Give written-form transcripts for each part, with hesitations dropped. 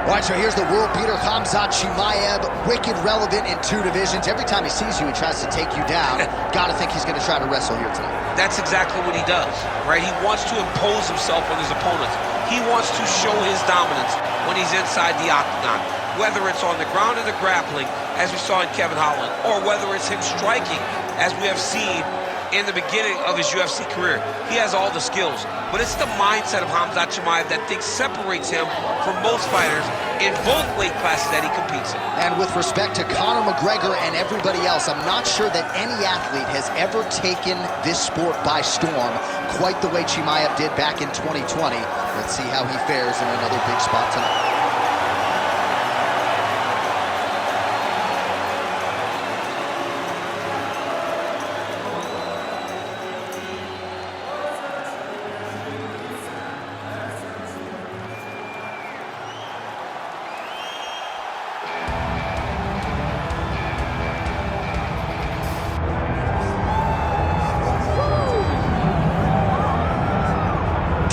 All right, so here's the world beater, Khamzat Chimaev, wicked relevant in 2 divisions. Every time he sees you, he tries to take you down. Gotta think he's gonna try to wrestle here tonight. That's exactly what he does, right? He wants to impose himself on his opponents. He wants to show his dominance when he's inside the octagon, whether it's on the ground in the grappling, as we saw in Kevin Holland, or whether it's him striking, as we have seen in the beginning of his UFC career. He has all the skills, but it's the mindset of Khamzat Chimaev that separates him from most fighters in both weight classes that he competes in. And with respect to Conor McGregor and everybody else, I'm not sure that any athlete has ever taken this sport by storm quite the way Chimaev did back in 2020. Let's see how he fares in another big spot tonight.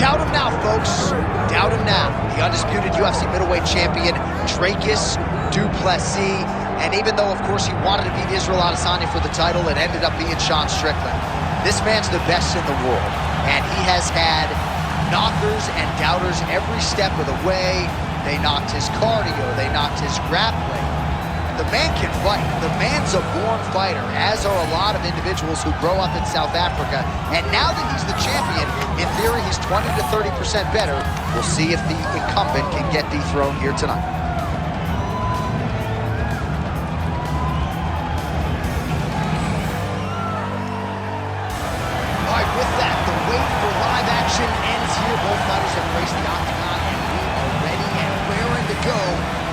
Doubt him now, folks. Doubt him now. The undisputed UFC middleweight champion, Dricus Du Plessis. And even though, of course, he wanted to beat Israel Adesanya for the title, it ended up being Sean Strickland. This man's the best in the world. And he has had knockers and doubters every step of the way. They knocked his cardio. They knocked his grappling. The man can fight. The man's a born fighter, as are a lot of individuals who grow up in South Africa. And now that he's the champion, in theory, he's 20 to 30% better. We'll see if the incumbent can get dethroned here tonight. All right, with that, the wait for live action ends here. Both fighters have raced the octagon, and we are ready and raring to go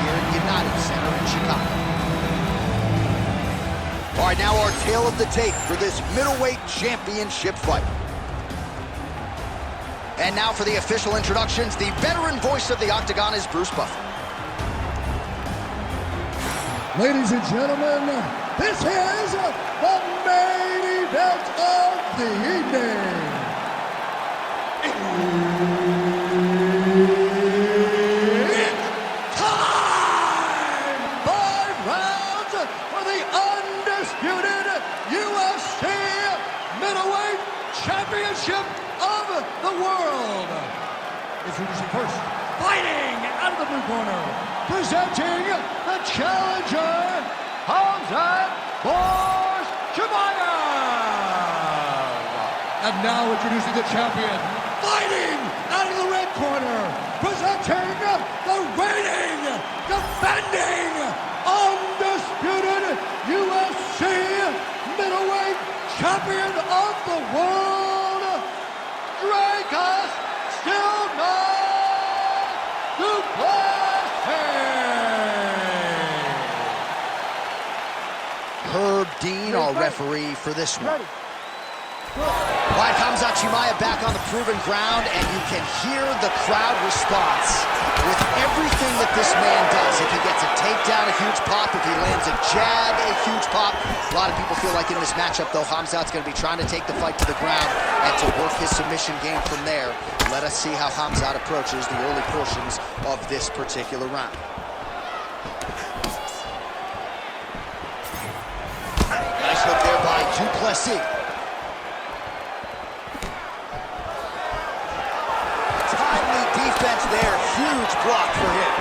here at the United Center in Chicago. All right, now our tale of the tape for this middleweight championship fight. And now for the official introductions, the veteran voice of the Octagon is Bruce Buffer. Ladies and gentlemen, this is the main event of the evening. It's time! 5 rounds for the undisputed UFC middleweight championship of the world. Introducing first, fighting out of the blue corner, presenting the challenger, Khamzat Chimaev. And now introducing the champion, fighting out of the red corner, presenting the reigning, defending, undisputed UFC middleweight champion of the world, Dricus Du Plessis. Herb Dean, our referee for this one. All right, Khamzat Chimaev back on the proven ground, and you can hear the crowd response with everything that this man does. If he gets a takedown, a huge pop. If he lands a jab, a huge pop. A lot of people feel like in this matchup, though, Khamzat's going to be trying to take the fight to the ground and to work his submission game from there. Let us see how Khamzat approaches the early portions of this particular round. Nice hook there by Du Plessis. Defense there, huge block for him.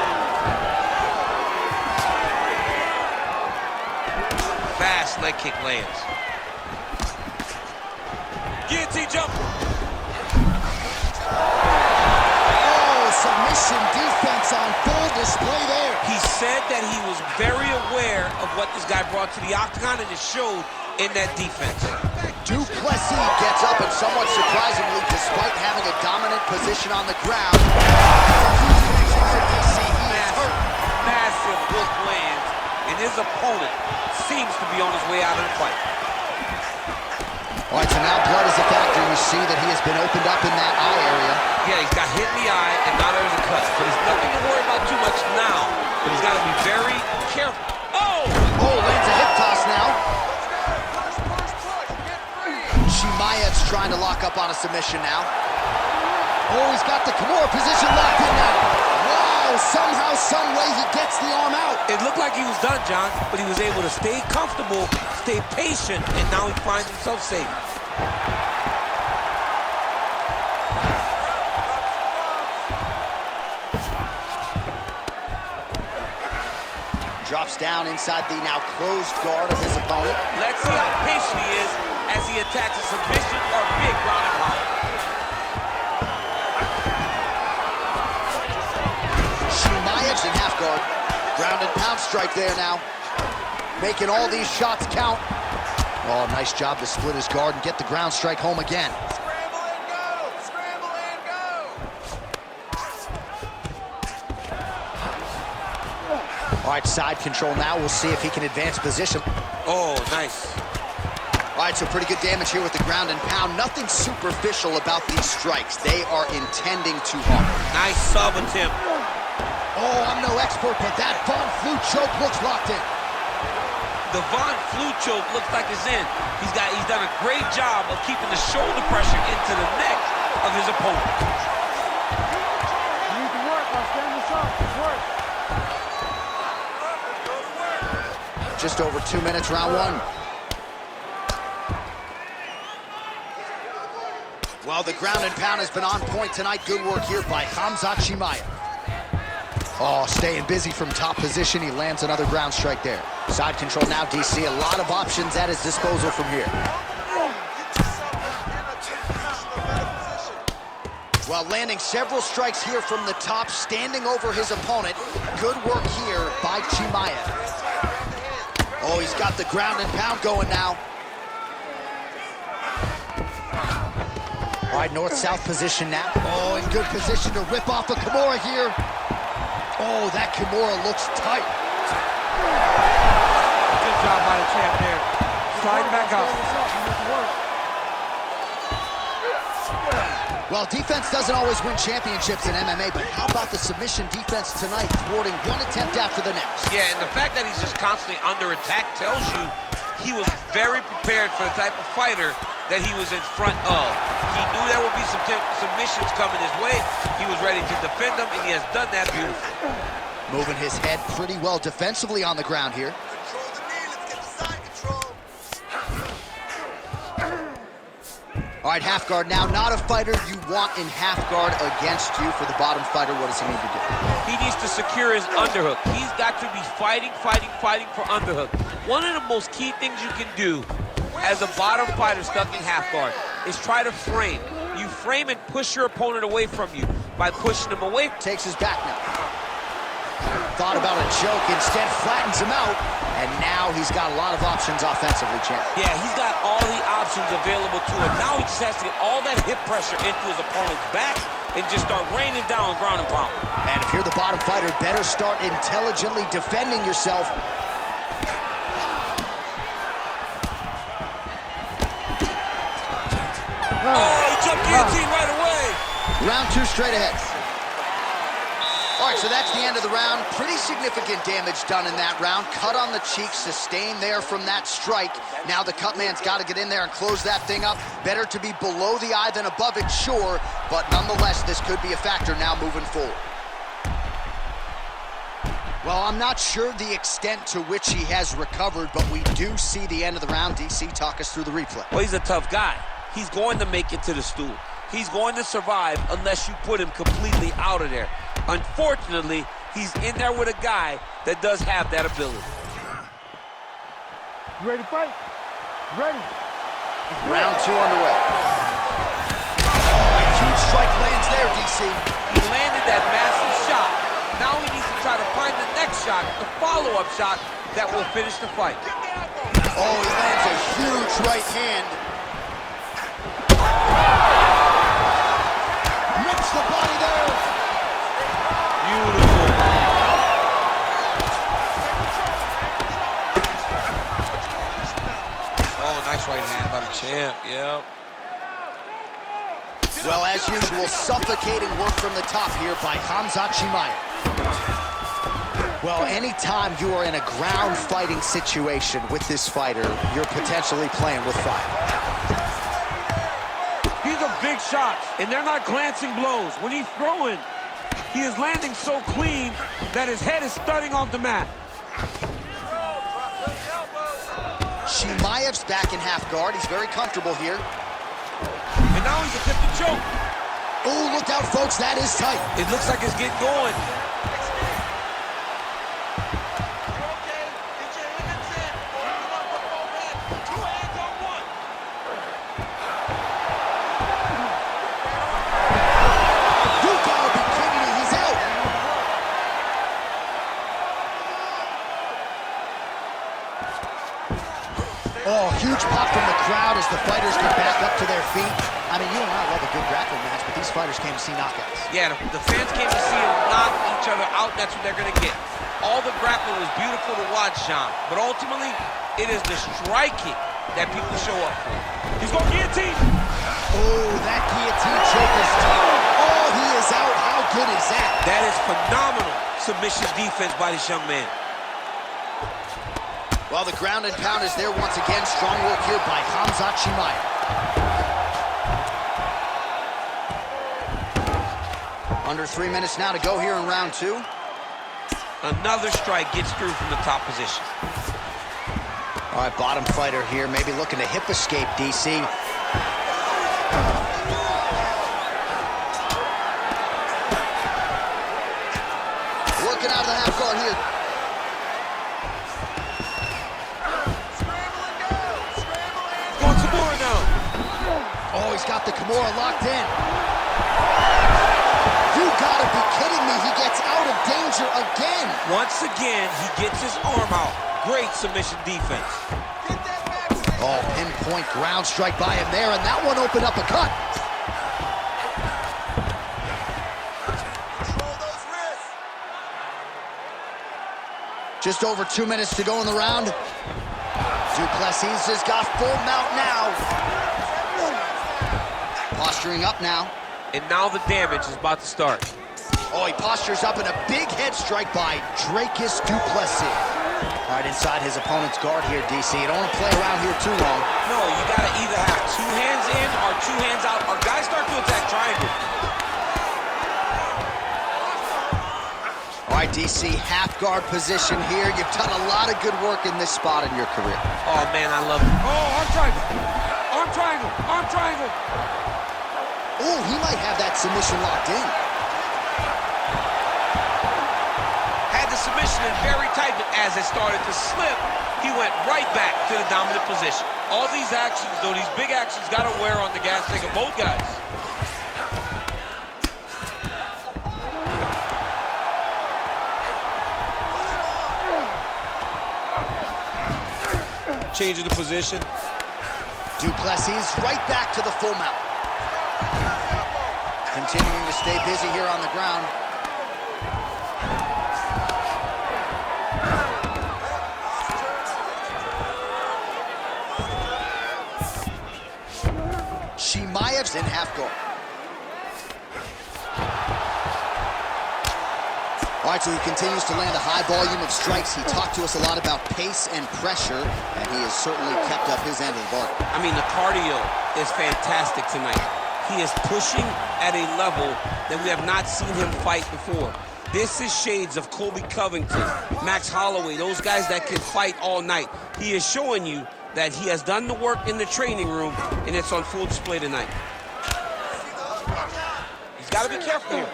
Fast leg kick lands. Guillotine jump. Oh, submission defense on full display there. He said that he was very aware of what this guy brought to the octagon, and it showed in that defense. Du Plessis gets up, and somewhat surprisingly, despite having a dominant position on the ground, massive hook lands, and his opponent seems to be on his way out of the fight. All right, so now blood is a factor. You see that he has been opened up in that eye area. Yeah, he's got hit in the eye, and now there's a cut. But there's nothing to worry about too much now, but he's got to be very careful. Oh! Oh, lands a hip toss now. Chimaev's trying to lock up on a submission now. Oh, he's got the Kimura position locked in now. Wow, somehow, some the arm out. It looked like he was done, John, but he was able to stay comfortable, stay patient, and now he finds himself safe. Drops down inside the now closed guard of his opponent. Let's see how patient he is as he attacks a submission or big ground and pound. Chimaev's in half guard. Ground and pound strike there now. Making all these shots count. Oh, nice job to split his guard and get the ground strike home again. Scramble and go! Scramble and go! All right, side control now. We'll see if he can advance position. Oh, nice. All right, so pretty good damage here with the ground and pound. Nothing superficial about these strikes. They are intending to harm. Nice sub attempt. Oh, I'm no expert, but that Von Flue choke looks locked in. The Von Flue choke looks like it's in. He's done a great job of keeping the shoulder pressure into the neck of his opponent. You need to work. I'll stand this up. Work. Just over 2 minutes, round one. Well, the ground and pound has been on point tonight. Good work here by Khamzat Chimaev. Oh, staying busy from top position. He lands another ground strike there. Side control now, DC. A lot of options at his disposal from here. Well, landing several strikes here from the top, standing over his opponent. Good work here by Chimaev. Oh, he's got the ground and pound going now. All right, north-south position now. Oh, in good position to rip off a Kimura here. Oh, that Kimura looks tight. Good job by the champ there. Sliding back up. Well, defense doesn't always win championships in MMA, but how about the submission defense tonight, thwarting one attempt after the next? Yeah, and the fact that he's just constantly under attack tells you he was very prepared for the type of fighter that he was in front of. He knew there would be some submissions coming his way. He was ready to defend them, and he has done that beautifully. Moving his head pretty well defensively on the ground here. Control the knee. Let's get the side control. All right, half guard now. Not a fighter you want in half guard against you. For the bottom fighter, what does he need to do? He needs to secure his underhook. He's got to be fighting for underhook. One of the most key things you can do as a bottom fighter stuck in half guard is try to frame. You frame and push your opponent away from you by pushing him away. Takes his back now. Thought about a choke, instead flattens him out, and now he's got a lot of options offensively, champ. Yeah, he's got all the options available to him. Now he just has to get all that hip pressure into his opponent's back and just start raining down ground and pound. And if you're the bottom fighter, better start intelligently defending yourself. Oh, he jumped guillotine right away. Round two straight ahead. All right, so that's the end of the round. Pretty significant damage done in that round. Cut on the cheek, sustained there from that strike. Now the cut man's got to get in there and close that thing up. Better to be below the eye than above it, sure. But nonetheless, this could be a factor now moving forward. Well, I'm not sure the extent to which he has recovered, but we do see the end of the round. DC, talk us through the replay. Well, he's a tough guy. He's going to make it to the stool. He's going to survive unless you put him completely out of there. Unfortunately, he's in there with a guy that does have that ability. You ready to fight? Ready. Round two underway. A huge strike lands there, DC. He landed that massive shot. Now he needs to try to find the next shot, the follow-up shot that will finish the fight. Oh, he lands a huge right hand. Rips the body there. Beautiful. Oh, nice right hand by the champ, yep. Well, as usual, suffocating work from the top here by Khamzat Chimaev. Well, anytime you are in a ground fighting situation with this fighter, you're potentially playing with fire. These are big shots, and they're not glancing blows. When he's throwing, He is landing so clean that his head is thudding off the mat. Chimaev's back in half guard. He's very comfortable here. And now he's attempting to choke. Oh, look out, folks. That is tight. It looks like it's getting going. Oh, huge pop from the crowd as the fighters get back up to their feet. I mean, you and I love a good grappling match, but these fighters came to see knockouts. Yeah, the fans came to see them knock each other out. That's what they're going to get. All the grappling was beautiful to watch, John. But ultimately, it is the striking that people show up for. He's going to guillotine. Oh, that guillotine choke is tough. Oh, he is out. How good is that? That is phenomenal submission defense by this young man. Well, the ground and pound is there once again. Strong work here by Khamzat Chimaev. Under 3 minutes now to go here in round 2. Another strike gets through from the top position. All right, bottom fighter here, maybe looking to hip escape, DC. Working out of the half guard here. Oh, he's got the Kimura locked in. You gotta be kidding me. He gets out of danger again. Once again, he gets his arm out. Great submission defense. Oh, pinpoint ground strike by him there, and that one opened up a cut. Control those wrists. Just over 2 minutes to go in the round. Du Plessis has got full mount now. Posturing up now. And now the damage is about to start. Oh, he postures up in a big head strike by Dricus Du Plessis. Right inside his opponent's guard here, DC. You don't want to play around here too long. No, you got to either have 2 hands in or 2 hands out, or guys start to attack triangle. All right, DC, half guard position here. You've done a lot of good work in this spot in your career. Oh, man, I love it. Oh, arm triangle. Arm triangle. Arm triangle. Oh, he might have that submission locked in. Had the submission in very tight, but as it started to slip, he went right back to the dominant position. All these actions, though, these big actions, got to wear on the gas tank of both guys. Changing the position. Du Plessis right back to the full mount. Continuing to stay busy here on the ground. Chimaev's in half guard. All right, so he continues to land a high volume of strikes. He talked to us a lot about pace and pressure, and he has certainly kept up his end of the bargain. I mean, the cardio is fantastic tonight. He is pushing at a level that we have not seen him fight before. This is shades of Colby Covington, Max Holloway, those guys that can fight all night. He is showing you that he has done the work in the training room, and it's on full display tonight. He's got to be careful here.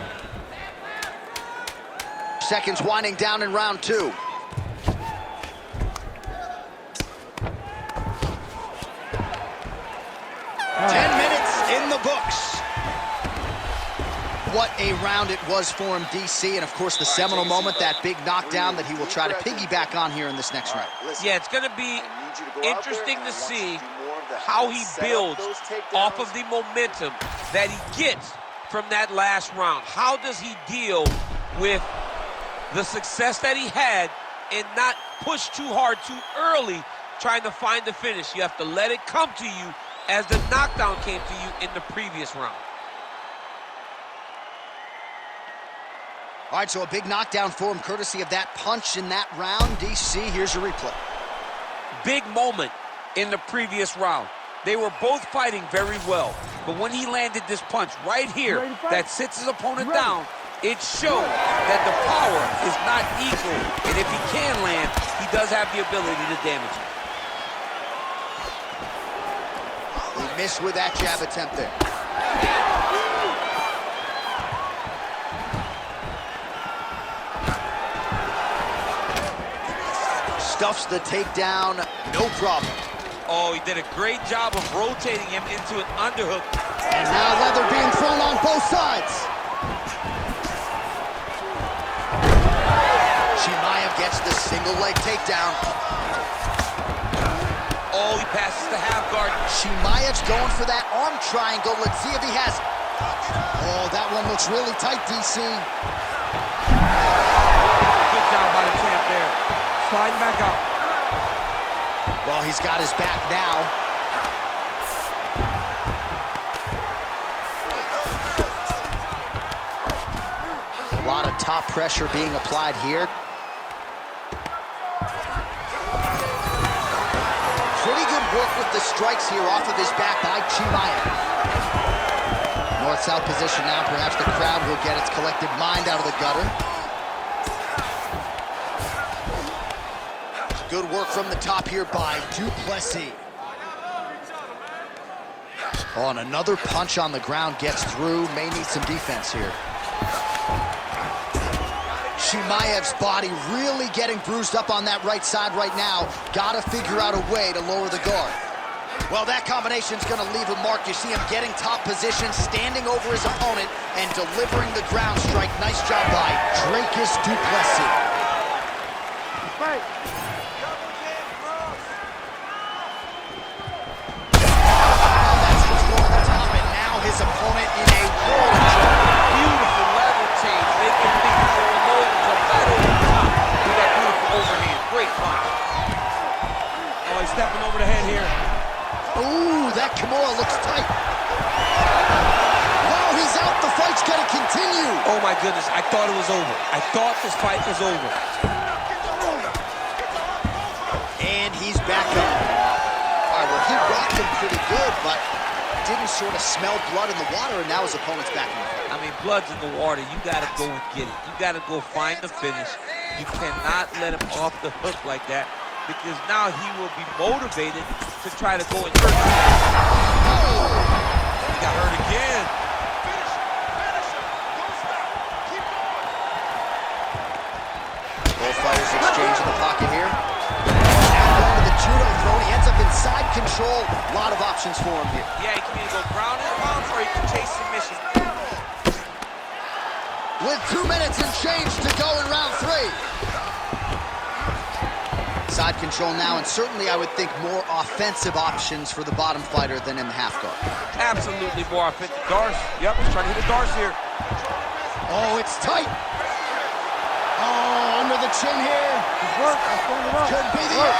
Seconds winding down in round 2. In the books. What a round it was for him, DC, and of course the seminal moment, that big knockdown that he will try to piggyback on here in this next round. Yeah, it's going to be interesting to see how he builds off of the momentum that he gets from that last round. How does he deal with the success that he had and not push too hard too early trying to find the finish? You have to let it come to you as the knockdown came to you in the previous round. All right, so a big knockdown for him, courtesy of that punch in that round. DC, here's your replay. Big moment in the previous round. They were both fighting very well, but when he landed this punch right here that sits his opponent down, It shows that the power is not equal, and if he can land, he does have the ability to damage it. He missed with that jab attempt there. Stuffs the takedown, no problem. Oh, he did a great job of rotating him into an underhook. And now leather being thrown on both sides. Chimaev gets the single leg takedown. Oh, he passes the half guard. Chimaev's going for that arm triangle. Let's see if he has it. Oh, that one looks really tight, DC. Good job by the champ there. Sliding back up. Well, he's got his back now. A lot of top pressure being applied here. Pretty good work with the strikes here off of his back by Chimaev. North-south position now. Perhaps the crowd will get its collective mind out of the gutter. Good work from the top here by Du Plessis. Oh, and another punch on the ground gets through. May need some defense here. Chimaev's body really getting bruised up on that right side right now. Gotta figure out a way to lower the guard. Well, that combination's gonna leave a mark. You see him getting top position, standing over his opponent, and delivering the ground strike. Nice job by Dricus Du Plessis. Right. His opponent in a world of trouble. Beautiful level change, making things go low and come right over the top with that beautiful overhand. Great punch. Oh, he's stepping over the head here. Ooh, that Kimura looks tight. Wow, he's out. The fight's gonna continue. Oh my goodness, I thought it was over. I thought this fight was over. And he's back up. All right, well, he rocked him pretty good, but didn't sort of smell blood in the water, and now his opponent's back in the fight. I mean, blood's in the water. You gotta go and get it. You gotta go find the finish. You cannot let him off the hook like that, because now he will be motivated to try to go and hurt him. Oh! He got hurt again. Both fighters exchange in the pocket here. Now going to the judo throw. He ends up inside control. A lot of options for him here. Yeah, he can either go ground and pound or he can chase submission. With 2 minutes and change to go in round 3. Side control now, and certainly I would think more offensive options for the bottom fighter than in the half guard. Absolutely more offensive. Darce, yep, he's trying to hit a Darce here. Oh, it's tight. Oh, under the chin here. Could be the end.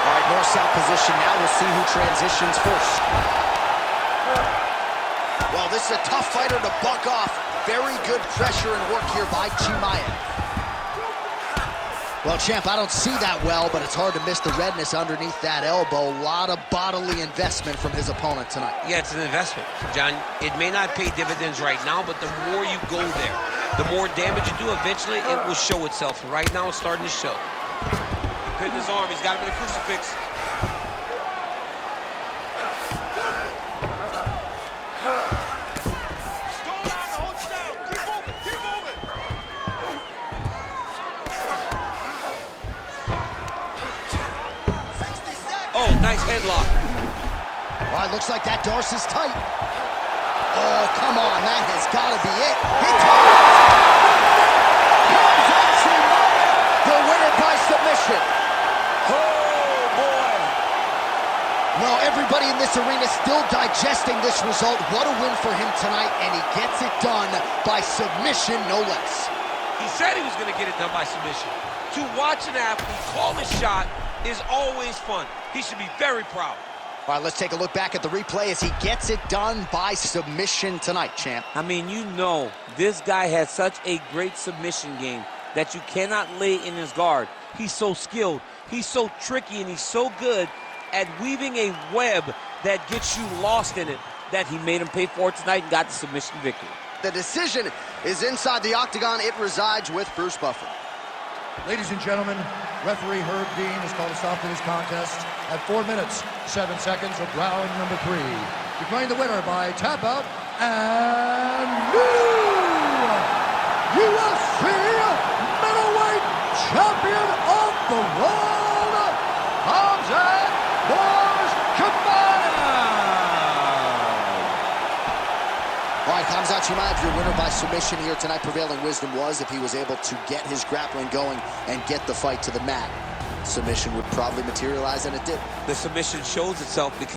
All right, north-south position now. We'll see who transitions first. Well, this is a tough fighter to buck off. Very good pressure and work here by Chimaev. Well, champ, I don't see that well, but it's hard to miss the redness underneath that elbow. A lot of bodily investment from his opponent tonight. Yeah, it's an investment, John. It may not pay dividends right now, but the more you go there, the more damage you do, eventually it will show itself. Right now, it's starting to show. Hitting his arm, he's got him in a crucifix. Oh, nice headlock. All right, looks like that Darce is tight. Oh, come on, that has got to be it. Khamzat Chimaev, the winner by submission. Oh, boy. Well, everybody in this arena still digesting this result. What a win for him tonight, and he gets it done by submission, no less. He said he was going to get it done by submission. To watch an athlete call a shot is always fun. He should be very proud. All right, let's take a look back at the replay as he gets it done by submission tonight, champ. I mean, you know, this guy has such a great submission game that you cannot lay in his guard. He's so skilled, he's so tricky, and he's so good at weaving a web that gets you lost in it that he made him pay for it tonight and got the submission victory. The decision is inside the octagon. It resides with Bruce Buffer. Ladies and gentlemen, referee Herb Dean has called a stop to this contest at 4 minutes, 7 seconds of round number 3. Declaring the winner by tap out and new UFC middleweight champion of the world, Khamzat Chimaev. All right, Khamzat Chimaev, your winner by submission here tonight. Prevailing wisdom was if he was able to get his grappling going and get the fight to the mat, submission would probably materialize, and it did. The submission shows itself because